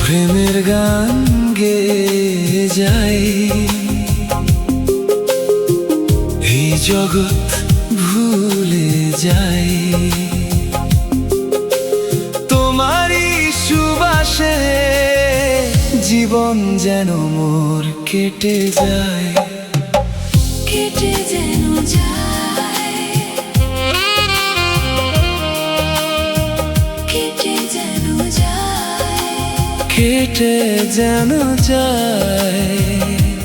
প্রেমের গান গেয়ে যাই, এই জগৎ ভুলে যাই, তোমারই সুবাসে জীবন যেন মোর কেটে যায়, কেটে যেন যায়, কেটে যেন যায়, কেটে যেন যায়,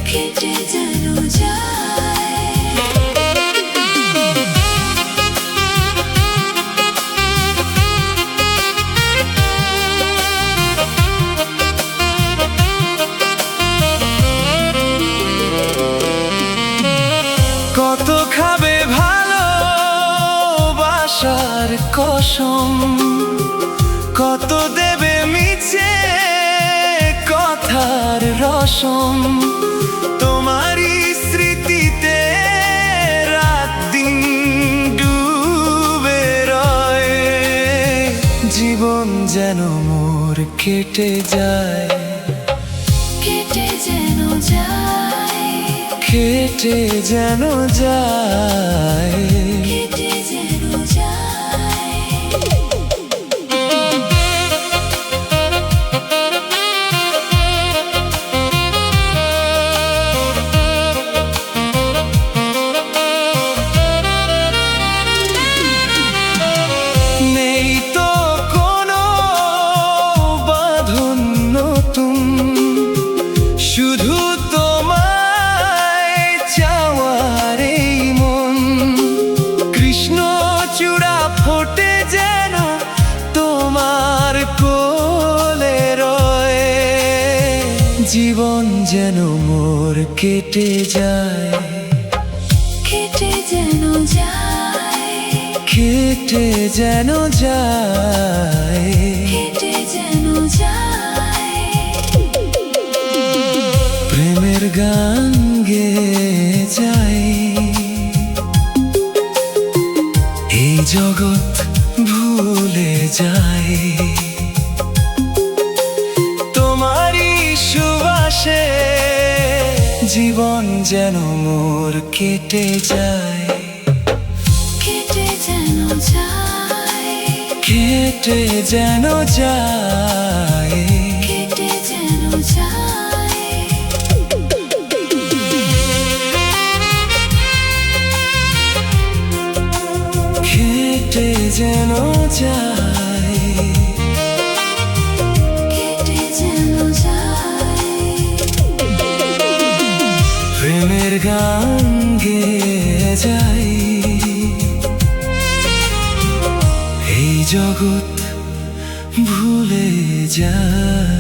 কেটে যেন যায়। কত খাবে ভালোবাসার কসম, কত দেবে মিছে কথার রসম, তোমারই স্মৃতিতে রাত দিন ডুবে রয়, জীবন যেন মোর কেটে যায়, কেটে যেন যায়, কেটে যেন যায়, কেটে যেন যায়। নেই তো কোনো বাঁধন নতুন, শুধু তোমায় চাওয়ার এই মন, কৃষ্ণচূড়া ফোটে যেন তোমার কোলে রয়, জীবন যেন মোর কেটে যায়, কেটে যেন যায়, কেটে যেন যায়, কেটে যেন যায়। প্রেমের গান গেয়ে যাই, এই জগৎ ভুলে যাই, তোমারই সুবাসে জীবন যেন মোর কেটে যায়, কেটে যেন যায়, কেটে যেন যায়, কেটে যেন যায়। কেটে যেন যায়, কেটে যেন যায়। প্রেমের গান গেয়ে যাই, এই জগৎ ভুলে যায়।